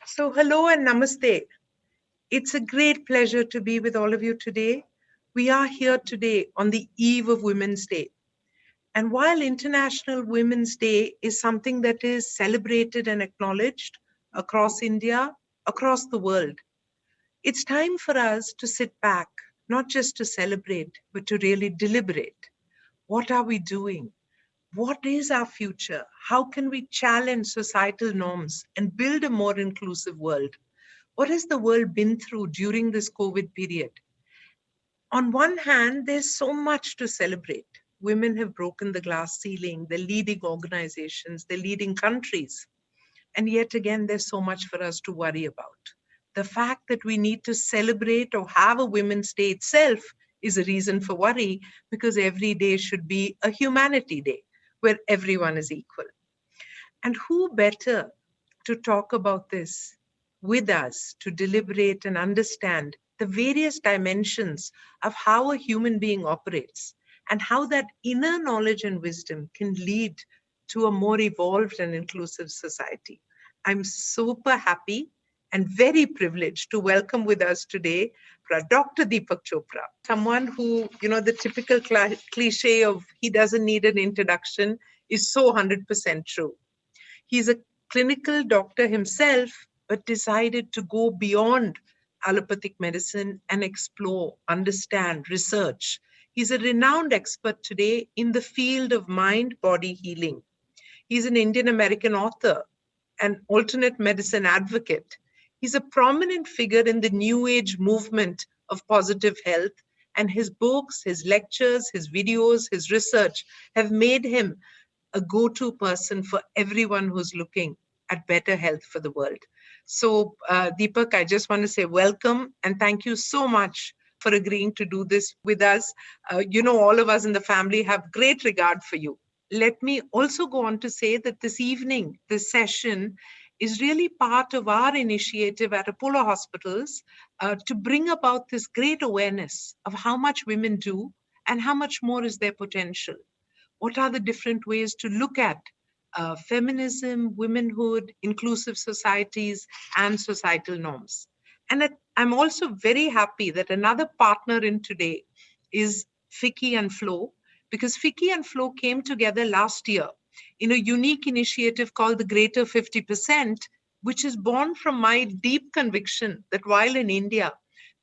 So, hello and namaste. It's a great pleasure to be with all of you today. We are here today on the eve of Women's Day. And while International Women's Day is something that is celebrated and acknowledged across India, across the world, it's time for us to sit back, not just to celebrate, but to really deliberate. What are we doing? What is our future? How can we challenge societal norms and build a more inclusive world? What has the world been through during this COVID period? On one hand, there's so much to celebrate. Women have broken the glass ceiling, they're leading organizations, they're leading countries. And yet again, there's so much for us to worry about. The fact that we need to celebrate or have a Women's Day itself is a reason for worry, because every day should be a humanity day where everyone is equal. And who better to talk about this with us, to deliberate and understand the various dimensions of how a human being operates and how that inner knowledge and wisdom can lead to a more evolved and inclusive society. I'm super happy and very privileged to welcome with us today Dr. Deepak Chopra, someone who, the typical cliche of he doesn't need an introduction is so 100% true. He's a clinical doctor himself, but decided to go beyond allopathic medicine and explore, understand, research. He's a renowned expert today in the field of mind-body healing. He's an Indian American author, an alternate medicine advocate. He's a prominent figure in the New Age movement of positive health, and his books, his lectures, his videos, his research have made him a go-to person for everyone who's looking at better health for the world. So, Deepak, I just want to say welcome and thank you so much for agreeing to do this with us. All of us in the family have great regard for you. Let me also go on to say that this evening, this session is really part of our initiative at Apollo Hospitals to bring about this great awareness of how much women do and how much more is their potential. What are the different ways to look at feminism, womanhood, inclusive societies, and societal norms? And I'm also very happy that another partner in today is Fiki and Flo, because Fiki and Flo came together last year in a unique initiative called the Greater 50%, which is born from my deep conviction that while in India,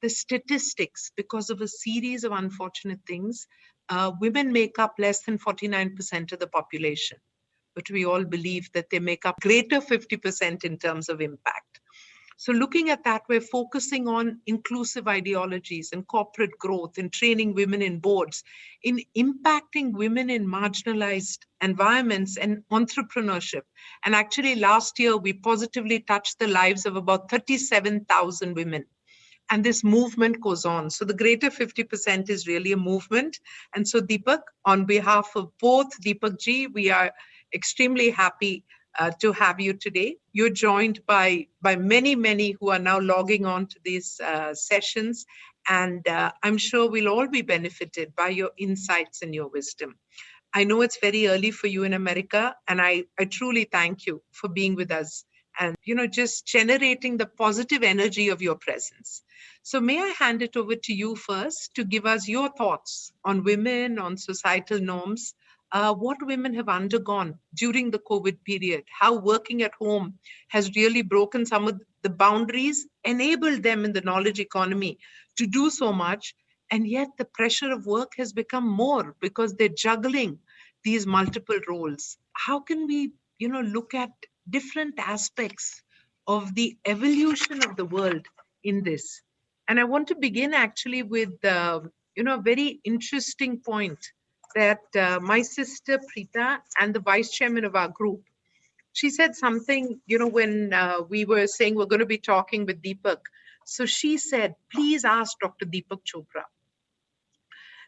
the statistics, because of a series of unfortunate things, women make up less than 49% of the population. But we all believe that they make up greater 50% in terms of impact. So looking at that, we're focusing on inclusive ideologies and corporate growth and training women in boards, in impacting women in marginalized environments and entrepreneurship. And actually last year, we positively touched the lives of about 37,000 women. And this movement goes on. So the Greater 50% is really a movement. And so Deepak, on behalf of both Deepak ji, we are extremely happy to have you today. You're joined by many who are now logging on to these sessions. And I'm sure we'll all be benefited by your insights and your wisdom. I know it's very early for you in America, and I truly thank you for being with us and just generating the positive energy of your presence. So may I hand it over to you first to give us your thoughts on women, on societal norms, what women have undergone during the COVID period, how working at home has really broken some of the boundaries, enabled them in the knowledge economy to do so much, and yet the pressure of work has become more because they're juggling these multiple roles. How can we, look at different aspects of the evolution of the world in this? And I want to begin actually with, a very interesting point that my sister Preeta and the vice chairman of our group, she said something, when we were saying we're going to be talking with Deepak. So she said, please ask Dr. Deepak Chopra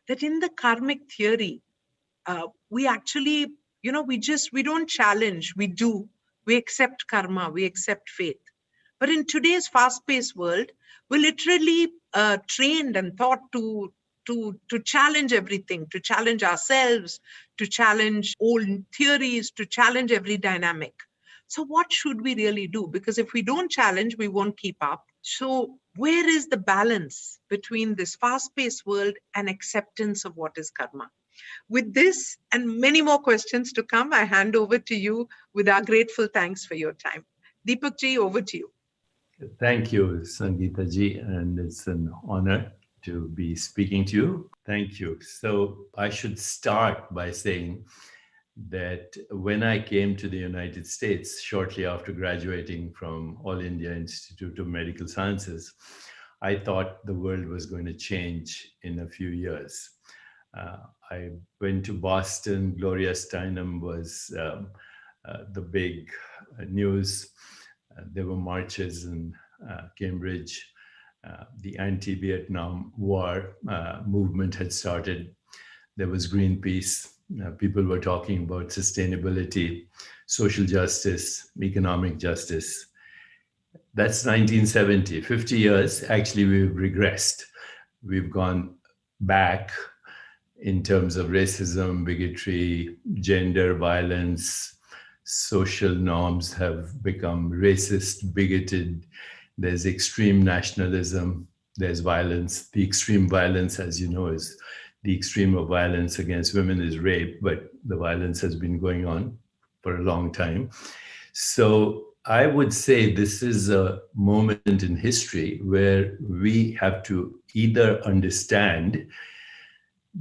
that in the karmic theory, we actually, we don't challenge, we do. We accept karma, we accept fate. But in today's fast-paced world, we're literally trained and taught to challenge everything, to challenge ourselves, to challenge old theories, to challenge every dynamic. So, what should we really do? Because if we don't challenge, we won't keep up. So, where is the balance between this fast paced world and acceptance of what is karma? With this and many more questions to come, I hand over to you with our grateful thanks for your time. Deepak ji, over to you. Thank you, Sangeeta ji, and it's an honor to be speaking to you. Thank you. So, I should start by saying that when I came to the United States shortly after graduating from All India Institute of Medical Sciences, I thought the world was going to change in a few years. Uh, I went to Boston. Gloria Steinem was the big news. There were marches in Cambridge. The anti-Vietnam War movement had started. There was Greenpeace. People were talking about sustainability, social justice, economic justice. That's 1970. 50 years, actually, we've regressed. We've gone back in terms of racism, bigotry, gender violence. Social norms have become racist, bigoted. There's extreme nationalism. There's violence. The extreme violence, as you know, is the extreme of violence against women is rape, but the violence has been going on for a long time. So I would say this is a moment in history where we have to either understand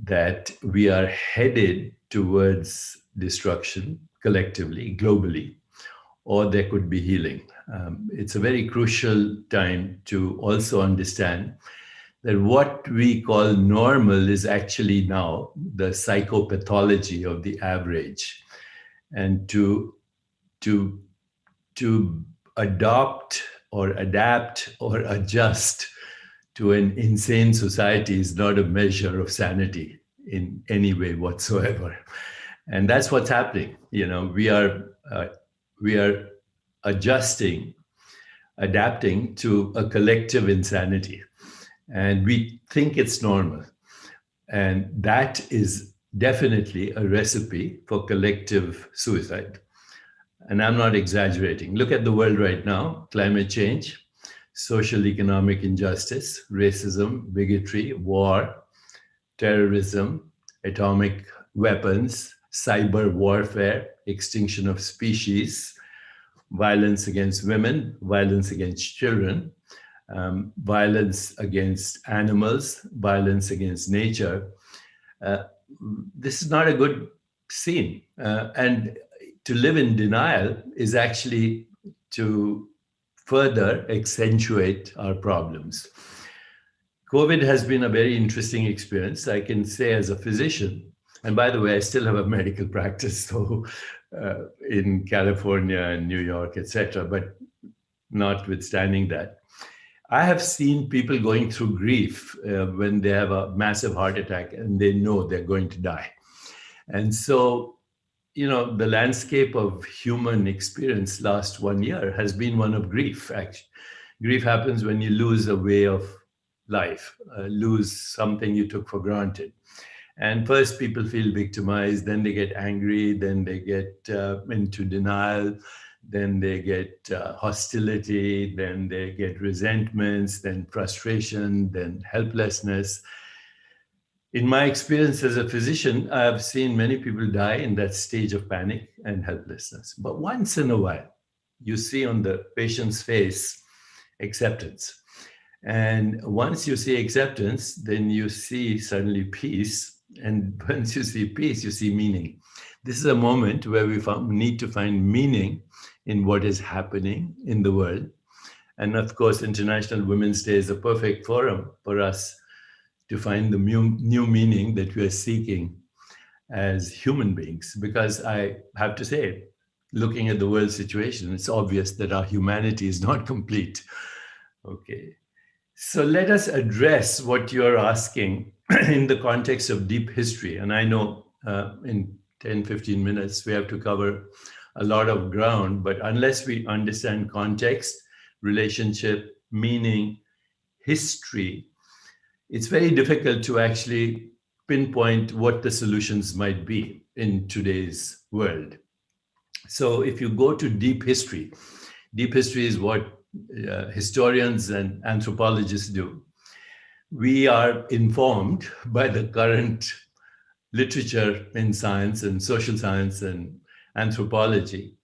that we are headed towards destruction collectively, globally, or there could be healing. It's a very crucial time to also understand that what we call normal is actually now the psychopathology of the average. And to adopt or adapt or adjust to an insane society is not a measure of sanity in any way whatsoever. And that's what's happening. You know, we are adjusting, adapting to a collective insanity. And we think it's normal. And that is definitely a recipe for collective suicide. And I'm not exaggerating. Look at the world right now: climate change, social economic injustice, racism, bigotry, war, terrorism, atomic weapons, cyber warfare, extinction of species, violence against women, violence against children, violence against animals, violence against nature. Uh, this is not a good scene. And to live in denial is actually to further accentuate our problems. COVID has been a very interesting experience. I can say as a physician, and by the way, I still have a medical practice, so in California and New York, etc. But notwithstanding that, I have seen people going through grief when they have a massive heart attack and they know they're going to die. And so, you know, the landscape of human experience last 1 year has been one of grief, actually. Grief happens when you lose a way of life, lose something you took for granted. And first people feel victimized, then they get angry, then they get into denial, then they get hostility, then they get resentments, then frustration, then helplessness. In my experience as a physician, I have seen many people die in that stage of panic and helplessness. But once in a while, you see on the patient's face acceptance. And once you see acceptance, then you see suddenly peace. And once you see peace, you see meaning. This is a moment where we need to find meaning in what is happening in the world. And of course, International Women's Day is a perfect forum for us to find the new meaning that we are seeking as human beings. Because I have to say, looking at the world situation, it's obvious that our humanity is not complete. Okay. So let us address what you're asking in the context of deep history. And I know in 10, 15 minutes, we have to cover a lot of ground, but unless we understand context, relationship, meaning, history, it's very difficult to actually pinpoint what the solutions might be in today's world. So if you go to deep history is what historians and anthropologists do. We are informed by the current literature in science and social science and anthropology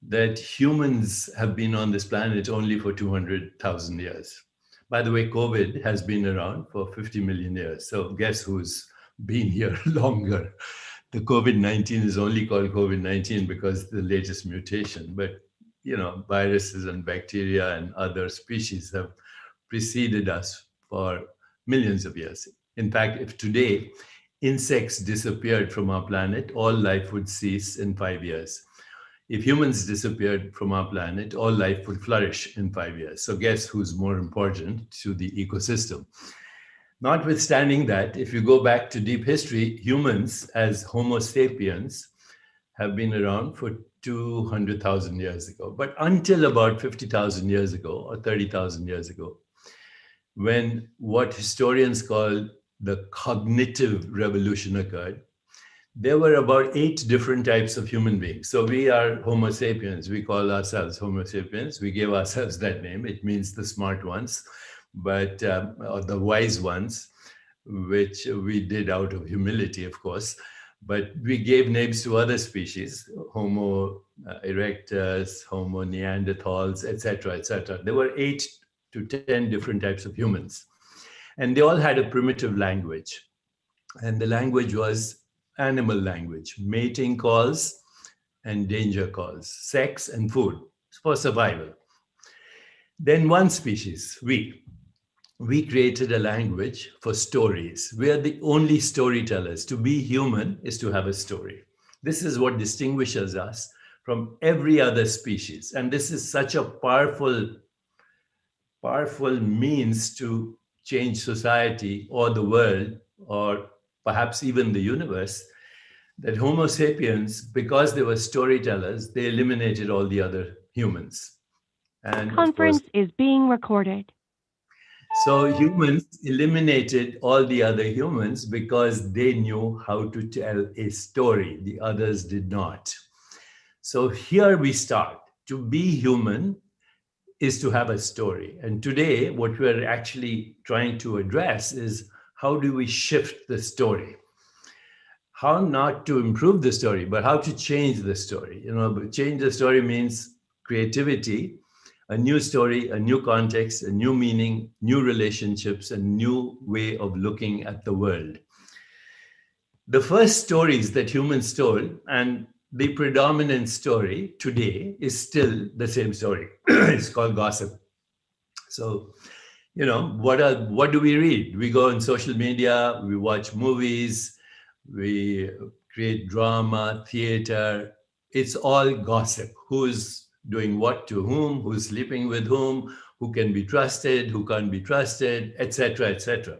that humans have been on this planet only for 200,000 years. By the way, COVID has been around for 50 million years. So guess who's been here longer? The COVID-19 is only called COVID-19 because the latest mutation. But, viruses and bacteria and other species have preceded us for millions of years. In fact, if today insects disappeared from our planet, all life would cease in 5 years. If humans disappeared from our planet, all life would flourish in 5 years. So guess who's more important to the ecosystem? Notwithstanding that, if you go back to deep history, humans as Homo sapiens have been around for 200,000 years ago. But until about 50,000 years ago or 30,000 years ago, when what historians call the cognitive revolution occurred, there were about 8 different types of human beings. So we are Homo sapiens. We call ourselves Homo sapiens. We gave ourselves that name. It means the smart ones, but or the wise ones, which we did out of humility, of course. But we gave names to other species: Homo erectus, Homo neanderthals, etc., etc. There were 8 to 10 different types of humans, and they all had a primitive language, and the language was animal language: mating calls and danger calls, sex and food for survival. Then one species, we created a language for stories. We are the only storytellers. To be human is to have a story. This is what distinguishes us from every other species. And this is such a powerful means to change society or the world, or perhaps even the universe, that Homo sapiens, because they were storytellers, they eliminated all the other humans. And of course, Conference is being recorded. so humans eliminated all the other humans because they knew how to tell a story. The others did not. So here we start. To be human is to have a story. And today, what we're actually trying to address is, how do we shift the story? How not to improve the story, but how to change the story. Change the story means creativity, a new story, a new context, a new meaning, new relationships, a new way of looking at the world. The first stories that humans told, and the predominant story today, is still the same story. It's called gossip. So, what do we read? We go on social media, we watch movies, we create drama, theater. It's all gossip. Who's doing what to whom, who's sleeping with whom, who can be trusted, who can't be trusted, etc., etc.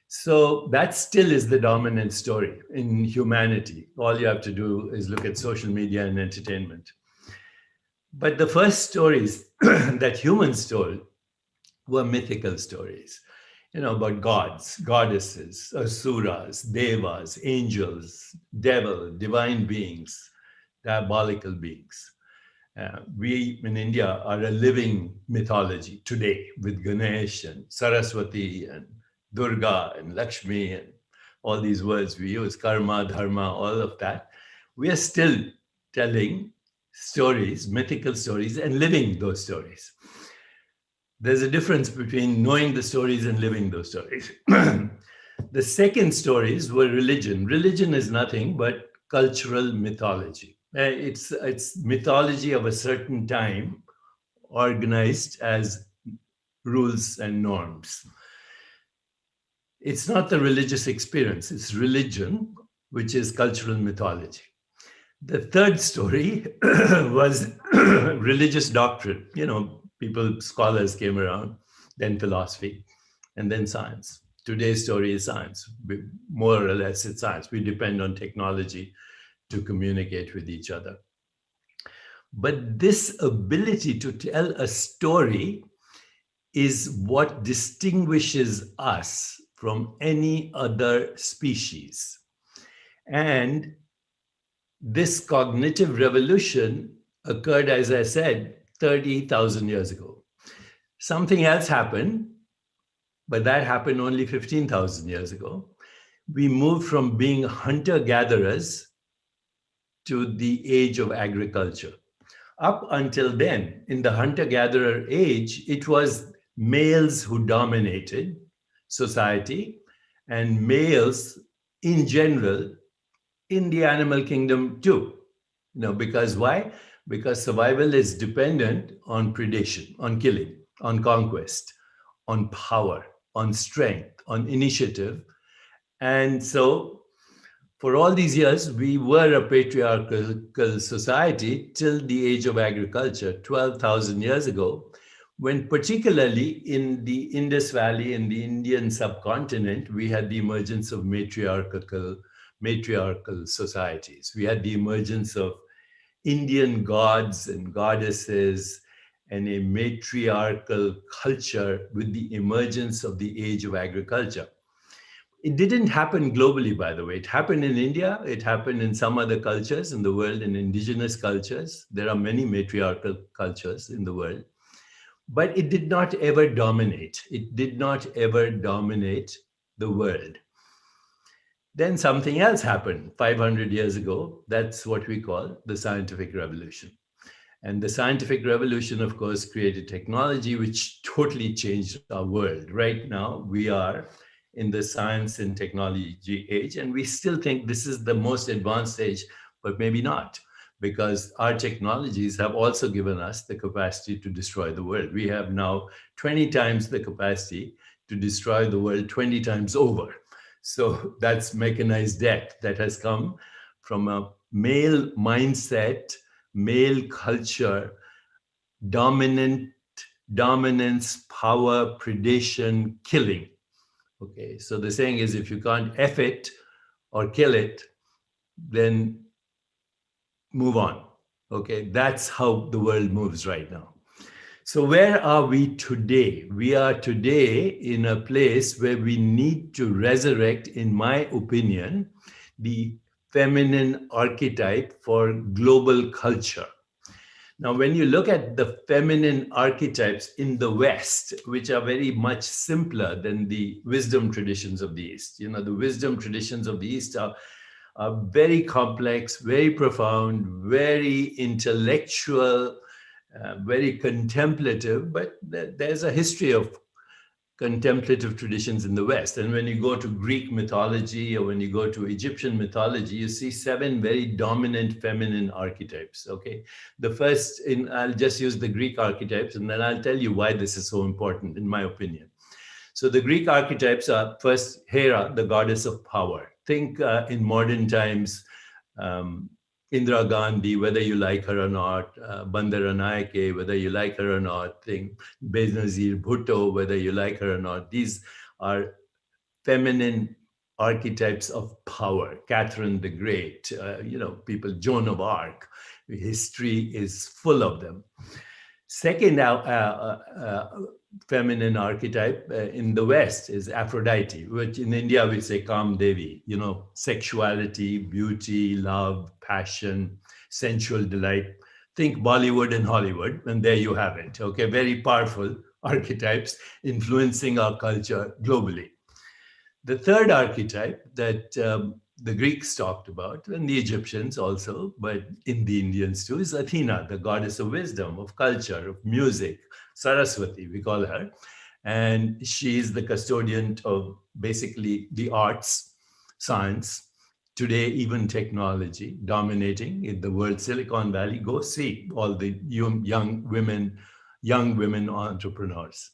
So that still is the dominant story in humanity. All you have to do is look at social media and entertainment. But the first stories that humans told were mythical stories, about gods, goddesses, asuras, devas, angels, devil, divine beings, diabolical beings. We in India are a living mythology today with Ganesh and Saraswati and Durga and Lakshmi and all these words we use, karma, dharma, all of that. We are still telling stories, mythical stories, and living those stories. There's a difference between knowing the stories and living those stories. The second stories were religion. Religion is nothing but cultural mythology. It's mythology of a certain time organized as rules and norms. It's not the religious experience, it's religion, which is cultural mythology. The third story was religious doctrine. Scholars came around, then philosophy, and then science. Today's story is science. More or less, it's science. We depend on technology to communicate with each other. But this ability to tell a story is what distinguishes us from any other species. And This cognitive revolution occurred, as I said, 30,000 years ago. Something else happened, but that happened only 15,000 years ago. We moved from being hunter gatherers to the age of agriculture. Up until then, in the hunter gatherer age, it was males who dominated society, and males in general in the animal kingdom too. Because why? Because survival is dependent on predation, on killing, on conquest, on power, on strength, on initiative. And so for all these years, we were a patriarchal society till the age of agriculture, 12,000 years ago, when particularly in the Indus Valley, in the Indian subcontinent, we had the emergence of matriarchal societies. We had the emergence of Indian gods and goddesses and a matriarchal culture with the emergence of the age of agriculture. It didn't happen globally, by the way. It happened in India. It happened in some other cultures in the world, in indigenous cultures. There are many matriarchal cultures in the world. But it did not ever dominate. It did not ever dominate the world. Then something else happened 500 years ago. That's what we call the scientific revolution. And the scientific revolution, of course, created technology, which totally changed our world. Right now, we are in the science and technology age, and we still think this is the most advanced age, but maybe not, because our technologies have also given us the capacity to destroy the world. We have now 20 times the capacity to destroy the world 20 times over. So that's mechanized death that has come from a male mindset, male culture, dominance, power, predation, killing. Okay, so the saying is, if you can't F it or kill it, then move on. Okay, that's how the world moves right now. So where are we today? We are today in a place where we need to resurrect, in my opinion, the feminine archetype for global culture. Now, when you look at the feminine archetypes in the West, which are very much simpler than the wisdom traditions of the East, the wisdom traditions of the East are very complex, very profound, very intellectual, very contemplative, but there's a history of contemplative traditions in the West. And when you go to Greek mythology or when you go to Egyptian mythology, you see 7 very dominant feminine archetypes, okay? The first, I'll just use the Greek archetypes, and then I'll tell you why this is so important, in my opinion. So the Greek archetypes are first Hera, the goddess of power. Think in modern times, Indira Gandhi, whether you like her or not, Bandara Naike, whether you like her or not, think Benazir Bhutto, whether you like her or not. These are feminine archetypes of power. Catherine the Great, people, Joan of Arc. History is full of them. Second feminine archetype in the West is Aphrodite, which in India we say Kam Devi, sexuality, beauty, love, passion, sensual delight. Think Bollywood and Hollywood, and there you have it. Okay, very powerful archetypes influencing our culture globally. The third archetype that the Greeks talked about, and the Egyptians also, but in the Indians too, is Athena, the goddess of wisdom, of culture, of music, Saraswati, we call her. And she is the custodian of basically the arts, science, today even technology, dominating in the world. Silicon Valley, go see all the young women entrepreneurs.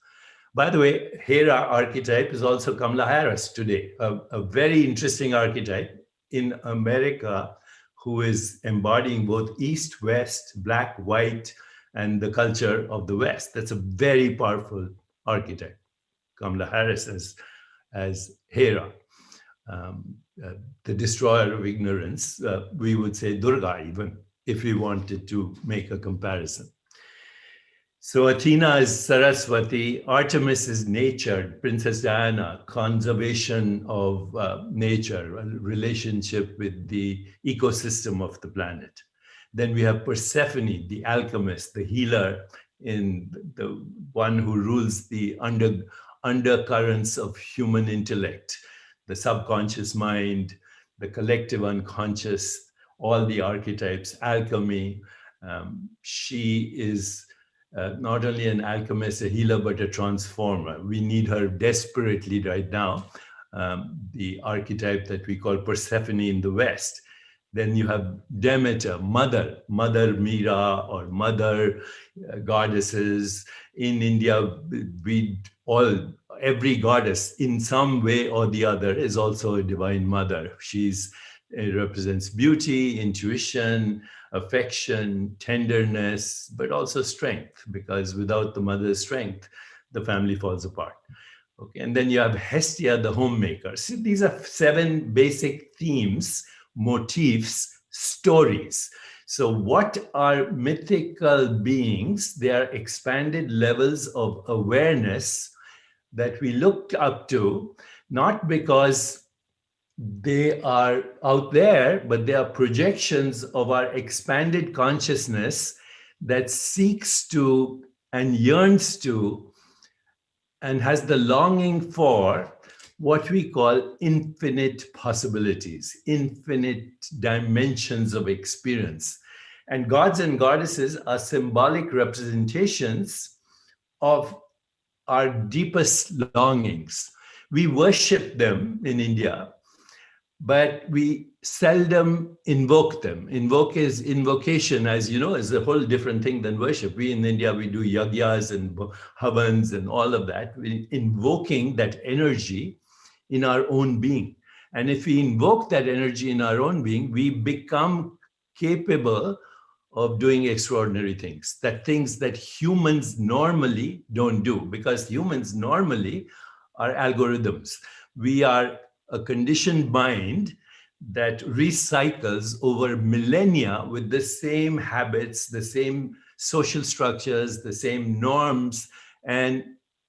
By the way, Hera archetype is also Kamala Harris today, a very interesting archetype in America who is embodying both East, West, Black, White, and the culture of the West. That's a very powerful archetype. Kamala Harris as Hera, the destroyer of ignorance. We would say Durga even, if we wanted to make a comparison. So Athena is Saraswati, Artemis is nature, Princess Diana, conservation of nature, a relationship with the ecosystem of the planet. Then we have Persephone, the alchemist, the healer, in the one who rules the undercurrents of human intellect, the subconscious mind, the collective unconscious, all the archetypes, alchemy. She is not only an alchemist, a healer, but a transformer. We need her desperately right now. The archetype that we call Persephone in the West. Then you have Demeter, Mother Mira, or Mother goddesses. In India, every goddess in some way or the other is also a divine mother. It represents beauty, intuition, affection, tenderness, but also strength, because without the mother's strength, the family falls apart. Okay, and then you have Hestia, the homemaker. So these are 7 basic themes, motifs, stories. So what are mythical beings? They are expanded levels of awareness that we looked up to, not because they are out there, but they are projections of our expanded consciousness that seeks to and yearns to and has the longing for what we call infinite possibilities, infinite dimensions of experience. And gods and goddesses are symbolic representations of our deepest longings. We worship them in India, but we seldom invoke them. Invocation, as you know, is a whole different thing than worship. We in India, we do yagyas and havans and all of that. We're invoking that energy in our own being. And if we invoke that energy in our own being, we become capable of doing extraordinary things that humans normally don't do, because humans normally are algorithms. We are a conditioned mind that recycles over millennia with the same habits, the same social structures, the same norms, and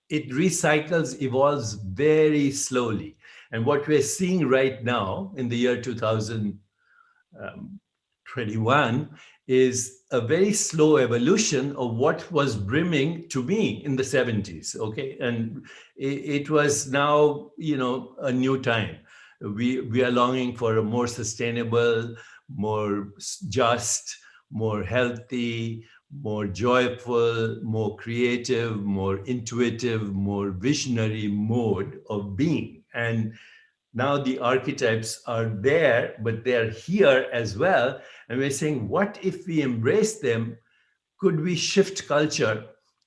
it recycles, evolves very slowly. And what we're seeing right now in the year 2021 is a very slow evolution of what was brimming to me in the 70s. Okay, and it was now, a new time. We are longing for a more sustainable, more just, more healthy, more joyful, more creative, more intuitive, more visionary mode of being. And now the archetypes are there, but they're here as well. And we're saying, what if we embrace them? Could we shift culture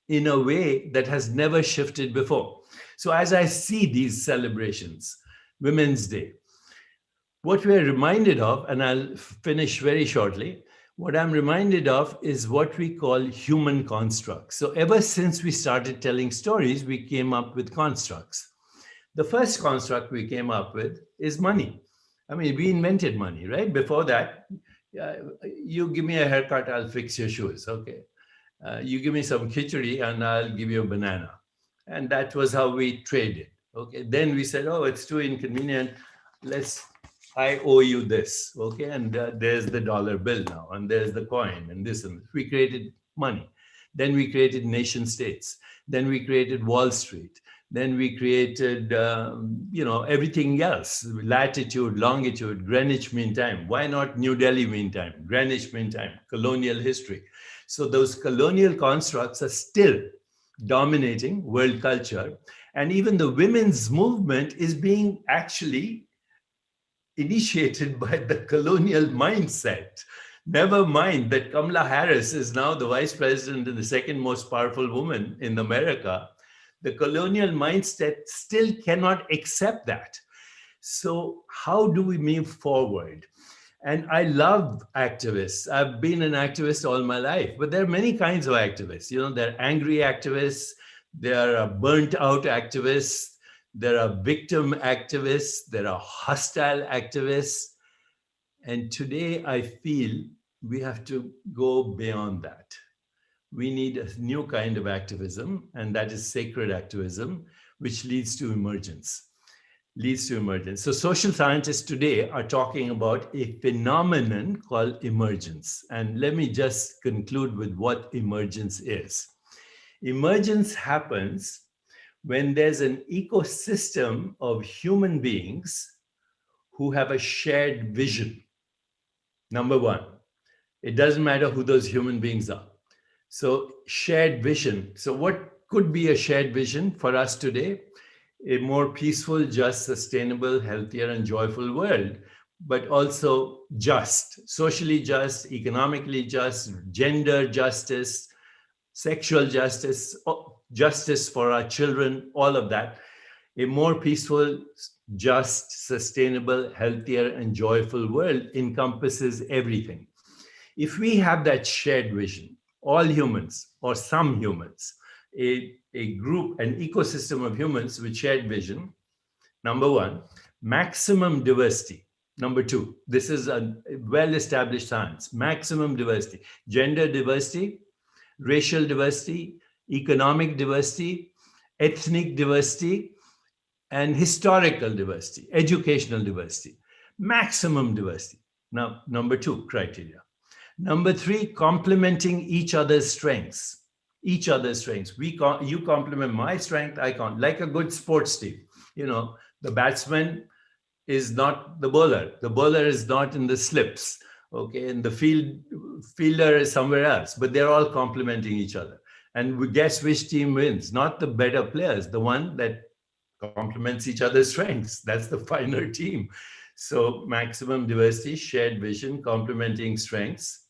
in a way that has never shifted before? So as I see these celebrations, Women's Day, what we're reminded of, and I'll finish very shortly, what I'm reminded of is what we call human constructs. So ever since we started telling stories, we came up with constructs. The first construct we came up with is money. I mean, we invented money, right? Before that, you give me a haircut, I'll fix your shoes. Okay. You give me some khichdi and I'll give you a banana. And that was how we traded. Okay. Then we said, oh, it's too inconvenient. I owe you this. Okay. And there's the dollar bill now, and there's the coin and this and this. We created money. Then we created nation states. Then we created Wall Street. Then we created, everything else, latitude, longitude, Greenwich Mean Time. Why not New Delhi Mean Time, Greenwich Mean Time, colonial history? So those colonial constructs are still dominating world culture. And even the women's movement is being actually initiated by the colonial mindset. Never mind that Kamala Harris is now the vice president and the second most powerful woman in America. The colonial mindset still cannot accept that. So how do we move forward? And I love activists. I've been an activist all my life, but there are many kinds of activists. There are angry activists, there are burnt out activists, there are victim activists, there are hostile activists. And today I feel we have to go beyond that. we need a new kind of activism, and that is sacred activism, which leads to emergence. So social scientists today are talking about a phenomenon called emergence. And let me just conclude with what emergence is. Emergence happens when there's an ecosystem of human beings who have a shared vision. Number one, it doesn't matter who those human beings are. So, shared vision. So, what could be a shared vision for us today? A more peaceful, just, sustainable, healthier, and joyful world, but also just, socially just, economically just, gender justice, sexual justice, justice for our children, all of that. A more peaceful, just, sustainable, healthier, and joyful world encompasses everything. If we have that shared vision, all humans or some humans, a group, an ecosystem of humans with shared vision, number one, maximum diversity. Number two, this is a well-established science, maximum diversity, gender diversity, racial diversity, economic diversity, ethnic diversity, and historical diversity, educational diversity, maximum diversity. Now, number two criteria. Number three, complementing each other's strengths. Each other's strengths. You complement my strength, I can't. Like a good sports team. The batsman is not the bowler. The bowler is not in the slips. Okay, and the fielder is somewhere else. But they're all complementing each other. And we guess which team wins? Not the better players, the one that complements each other's strengths. That's the finer team. So maximum diversity, shared vision, complementing strengths,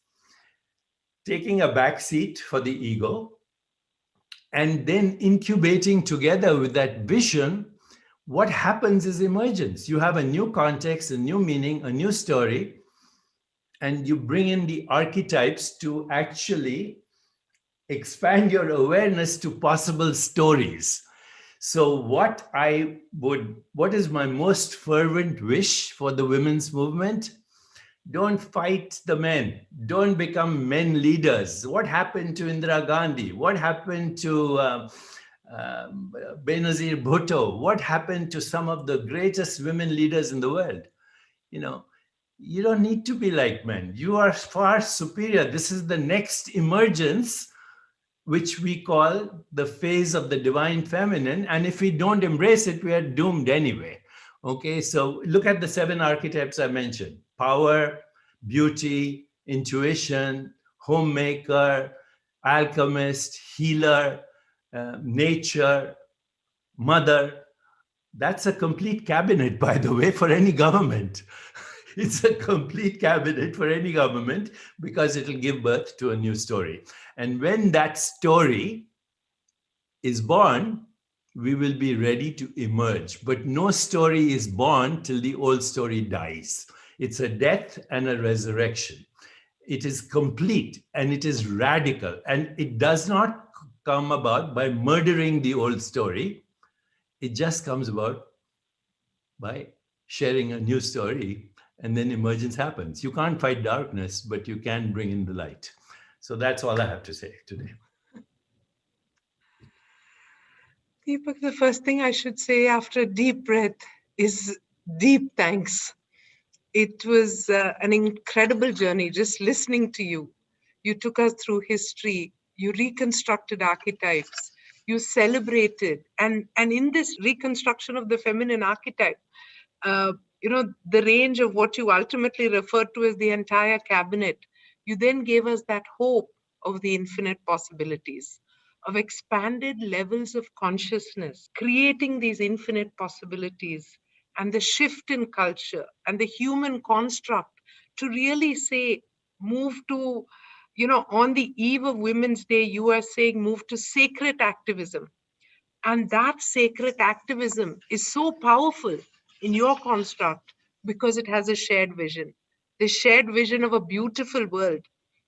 taking a back seat for the ego, and then incubating together with that vision. What happens is emergence. You have a new context, a new meaning, a new story, and you bring in the archetypes to actually expand your awareness to possible stories. So what is my most fervent wish for the women's movement? Don't fight the men. Don't become men leaders. What happened to Indira Gandhi? What happened to Benazir Bhutto? What happened to some of the greatest women leaders in the world? You don't need to be like men. You are far superior. This is the next emergence, which we call the phase of the divine feminine. And if we don't embrace it, we are doomed anyway. Okay, so look at the 7 archetypes I mentioned: power, beauty, intuition, homemaker, alchemist, healer, nature, mother. That's a complete cabinet, by the way, for any government. It's a complete cabinet for any government because it'll give birth to a new story. And when that story is born, we will be ready to emerge. But no story is born till the old story dies. It's a death and a resurrection. It is complete and it is radical. And it does not come about by murdering the old story. It just comes about by sharing a new story, and then emergence happens. You can't fight darkness, but you can bring in the light. So that's all I have to say today. Deepak, the first thing I should say after a deep breath is deep thanks. It was an incredible journey just listening to you. You took us through history, you reconstructed archetypes, you celebrated, and in this reconstruction of the feminine archetype, the range of what you ultimately referred to as the entire cabinet, you then gave us that hope of the infinite possibilities, of expanded levels of consciousness, creating these infinite possibilities, and the shift in culture and the human construct to really say, move to, on the eve of Women's Day, you are saying move to sacred activism. And that sacred activism is so powerful in your construct because it has a shared vision, the shared vision of a beautiful world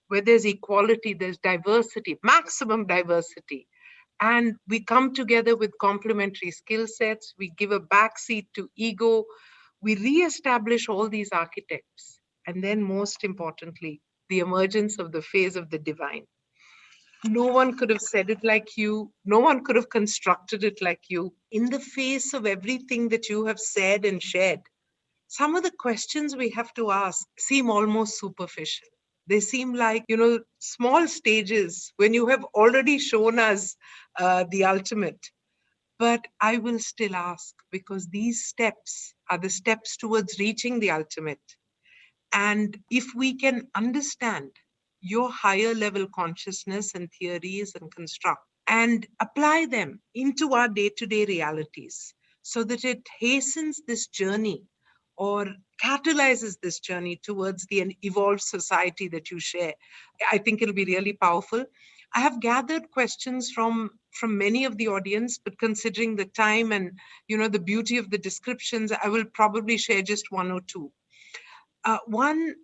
where there's equality, there's diversity, maximum diversity. And we come together with complementary skill sets. We give a backseat to ego. We reestablish all these archetypes. And then, most importantly, the emergence of the phase of the divine. No one could have said it like you. No one could have constructed it like you. In the face of everything that you have said and shared, some of the questions we have to ask seem almost superficial. They seem like, small stages when you have already shown us the ultimate. But I will still ask because these steps are the steps towards reaching the ultimate. And if we can understand your higher level consciousness and theories and construct and apply them into our day to day realities so that it hastens this journey or catalyzes this journey towards the evolved society that you share, I think it'll be really powerful. I have gathered questions from many of the audience, but considering the time and the beauty of the descriptions, I will probably share just one or two. One,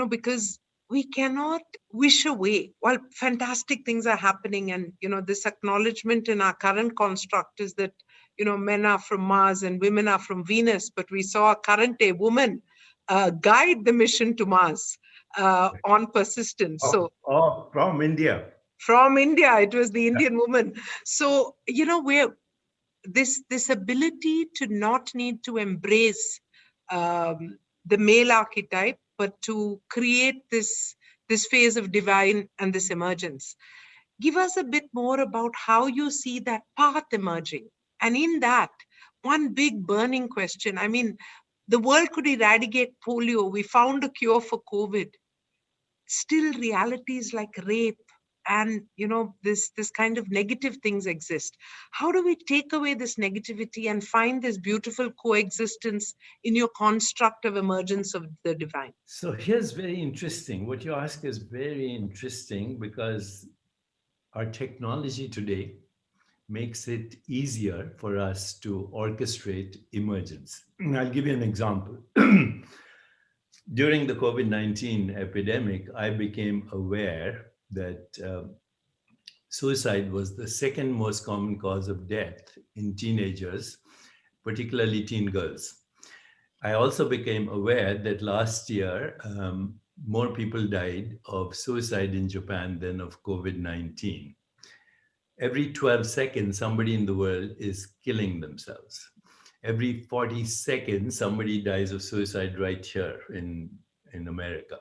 because we cannot wish away while fantastic things are happening. And, this acknowledgement in our current construct is that, men are from Mars and women are from Venus. But we saw a current day woman guide the mission to Mars on persistence. From India. From India, it was the Indian woman. So, we're this ability to not need to embrace the male archetype, but to create this phase of divine and this emergence. Give us a bit more about how you see that path emerging. And in that, one big burning question. I mean, the world could eradicate polio. We found a cure for COVID. Still, realities like rape and this kind of negative things exist. How do we take away this negativity and find this beautiful coexistence in your construct of emergence of the divine? So here's very interesting. What you ask is very interesting because our technology today makes it easier for us to orchestrate emergence. I'll give you an example. During the COVID-19 epidemic, I became aware that suicide was the second most common cause of death in teenagers, particularly teen girls. I also became aware that last year, more people died of suicide in Japan than of COVID-19. Every 12 seconds, somebody in the world is killing themselves. Every 40 seconds, somebody dies of suicide right here in America.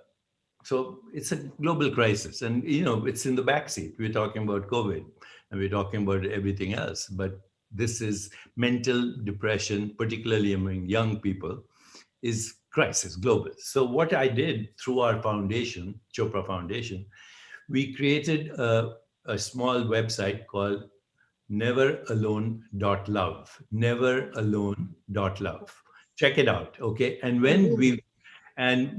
So it's a global crisis. And, it's in the backseat. We're talking about COVID and we're talking about everything else. But this is mental depression, particularly among young people, is crisis global. So what I did through our foundation, Chopra Foundation, we created a small website called neveralone.love. Neveralone.love. Check it out, okay? And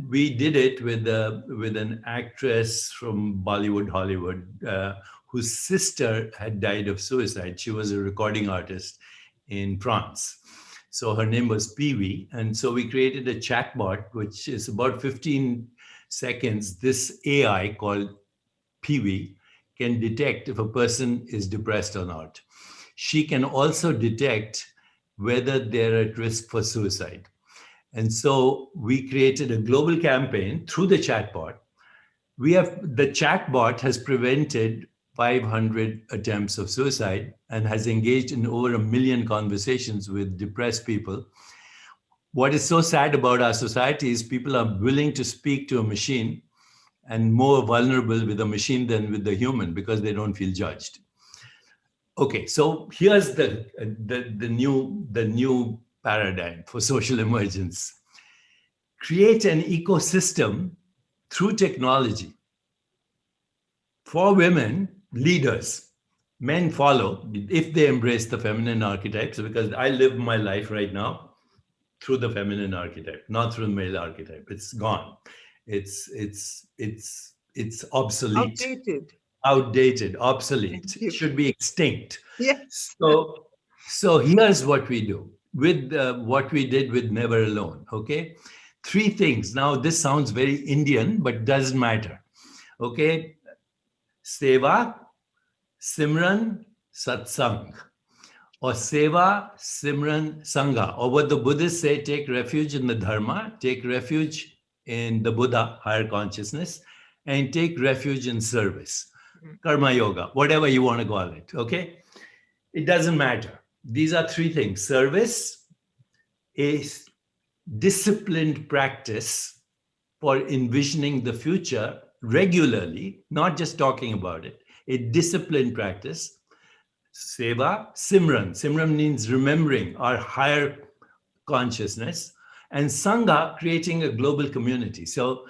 we did it with an actress from Bollywood, Hollywood, whose sister had died of suicide. She was a recording artist in France. So her name was Peewee. And so we created a chatbot, which is about 15 seconds. This AI called Peewee can detect if a person is depressed or not. She can also detect whether they're at risk for suicide. And so we created a global campaign through the chatbot. The chatbot has prevented 500 attempts of suicide and has engaged in over 1 million conversations with depressed people. What is so sad about our society is people are willing to speak to a machine and more vulnerable with a machine than with the human because they don't feel judged. Okay, so here's the new paradigm for social emergence. Create an ecosystem through technology for women leaders. Men follow if they embrace the feminine archetypes, because I live my life right now through the feminine archetype, not through the male archetype. It's gone. It's obsolete. Outdated, obsolete, should be extinct. Yes. So here's what we do with what we did with Never Alone. Okay, 3 things. Now this sounds very Indian, but doesn't matter. Okay, Seva, Simran, Satsang, or Seva, Simran, Sangha, or what the Buddhists say: take refuge in the Dharma, take refuge in the Buddha, higher consciousness, and take refuge in service. karma yoga, whatever you want to call it. Okay. It doesn't matter. These are three things: service, a disciplined practice for envisioning the future regularly, not just talking about it, a disciplined practice. Seva, Simran. Simran means remembering our higher consciousness. And Sangha, creating a global community. So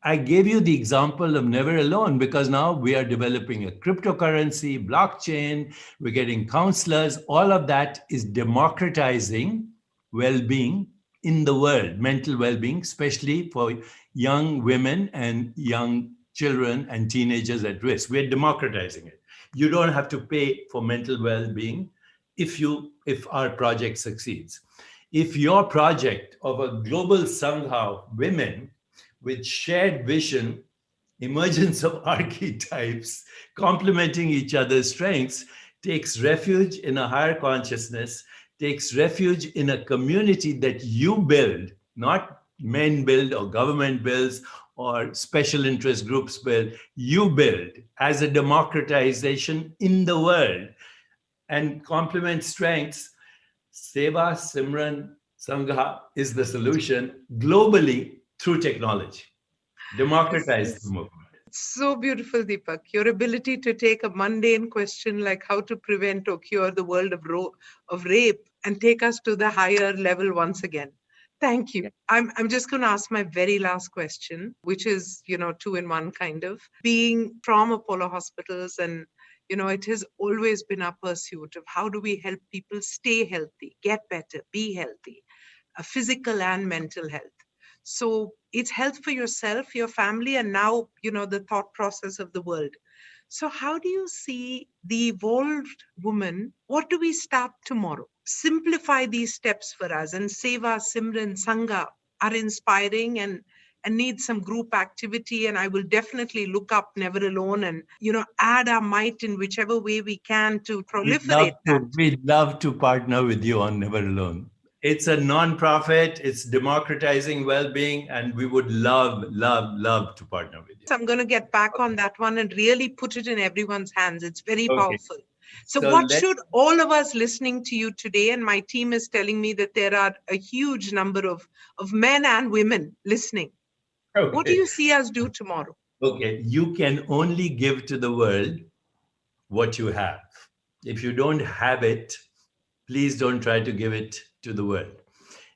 I gave you the example of Never Alone because now we are developing a cryptocurrency, blockchain, we're getting counselors. All of that is democratizing well being in the world, mental well being, especially for young women and young children and teenagers at risk. We're democratizing it. You don't have to pay for mental well being if our project succeeds. If your project of a global Sangha women with shared vision, emergence of archetypes, complementing each other's strengths, takes refuge in a higher consciousness, takes refuge in a community that you build, not men build or government builds or special interest groups build, you build as a democratization in the world and complement strengths. Seva, Simran, Sangha is the solution globally through technology. This Democratize the is movement. so beautiful, Deepak. Your ability to take a mundane question like how to prevent or cure the world of rape and take us to the higher level once again. Thank you. I'm just going to ask my very last question, which is, two in one kind of. Being from Apollo Hospitals, and, it has always been our pursuit of how do we help people stay healthy, get better, be healthy, physical and mental health. So it's health for yourself, your family, and now, the thought process of the world. So how do you see the evolved woman? What do we start tomorrow? Simplify these steps for us. And Seva, Simran, Sangha are inspiring and need some group activity. And I will definitely look up Never Alone and, add our might in whichever way we can to proliferate that. We'd love to partner with you on Never Alone. It's a non-profit, it's democratizing well-being, and we would love, love, love to partner with you. I'm going to get back on that one and really put it in everyone's hands. It's very powerful. So So what should all of us listening to you today, and my team is telling me that there are a huge number of men and women listening. Okay. What do you see us do tomorrow? Okay, you can only give to the world what you have. If you don't have it, please don't try to give it to the world.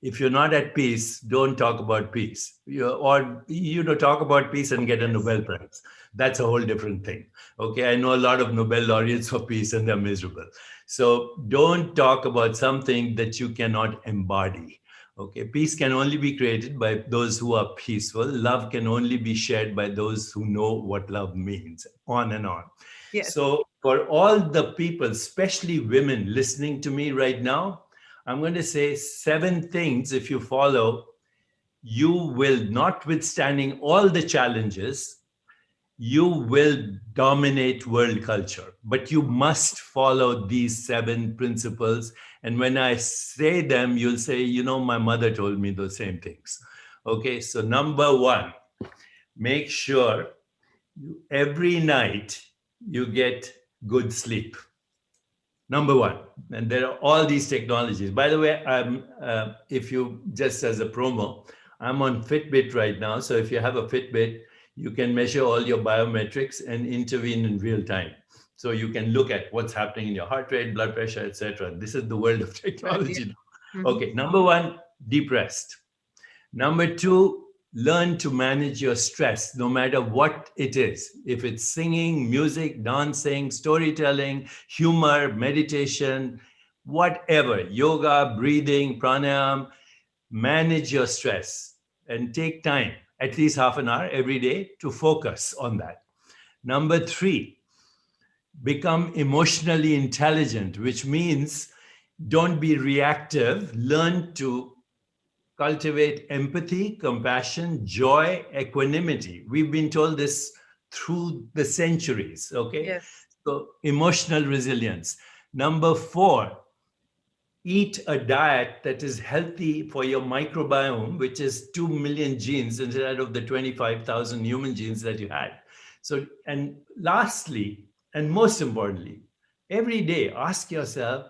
If you're not at peace, don't talk about peace. Talk about peace and get a Nobel Prize. That's a whole different thing. Okay, I know a lot of Nobel laureates for peace and they're miserable. So don't talk about something that you cannot embody. Okay, peace can only be created by those who are peaceful. Love can only be shared by those who know what love means, on and on. Yes. So for all the people, especially women listening to me right now, I'm going to say 7 things. If you follow, you will, notwithstanding all the challenges, you will dominate world culture. But you must follow these 7 principles. And when I say them, you'll say, my mother told me those same things. Okay, so number 1, make sure every night you get good sleep. Number 1. And there are all these technologies. By the way, if you, just as a promo, I'm on Fitbit right now. So if you have a Fitbit, you can measure all your biometrics and intervene in real time. So you can look at what's happening in your heart rate, blood pressure, etc. This is the world of technology now. Mm-hmm. Okay, number 1, deep rest. Number 2, learn to manage your stress, no matter what it is. If it's singing, music, dancing, storytelling, humor, meditation, whatever, yoga, breathing, pranayam, manage your stress and take time, at least half an hour every day, to focus on that. Number 3, become emotionally intelligent, which means don't be reactive. Learn to cultivate empathy, compassion, joy, equanimity. We've been told this through the centuries, okay? Yes. So emotional resilience. Number 4, eat a diet that is healthy for your microbiome, which is 2 million genes instead of the 25,000 human genes that you had. So, and lastly, and most importantly, every day ask yourself,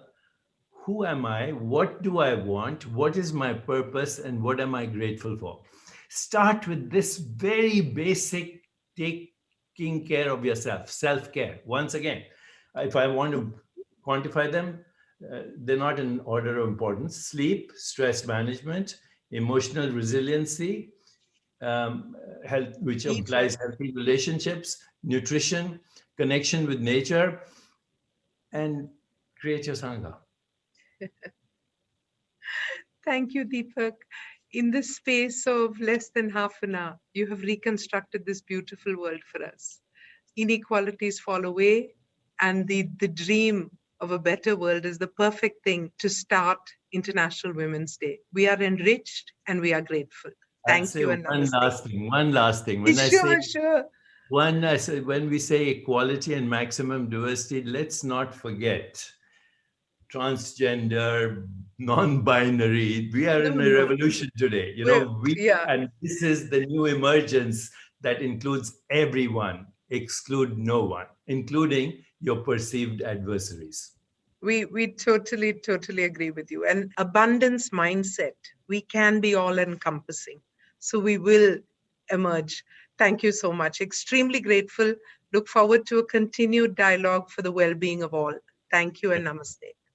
who am I? What do I want? What is my purpose? And what am I grateful for? Start with this very basic taking care of yourself, self care. Once again, if I want to quantify them, they're not in order of importance: sleep, stress management, emotional resiliency, health, which Eat well. implies healthy relationships, nutrition, connection with nature, and create your sangha. Thank you, Deepak. In the space of less than half an hour, you have reconstructed this beautiful world for us. Inequalities fall away, and the dream of a better world is the perfect thing to start International Women's Day. We are enriched and we are grateful. I'd Thank say you and one namaste. last thing. One last thing. When I say Sure, sure. when we say equality and maximum diversity, let's not forget transgender, non-binary. We are No, in a no. revolution today. Well, yeah, And this is the new emergence that includes everyone, exclude no one, including your perceived adversaries. we totally agree with you. And abundance mindset, we can be all encompassing. So we will emerge. Thank you so much. Extremely grateful. Look forward to a continued dialogue for the well-being of all. Thank you and namaste.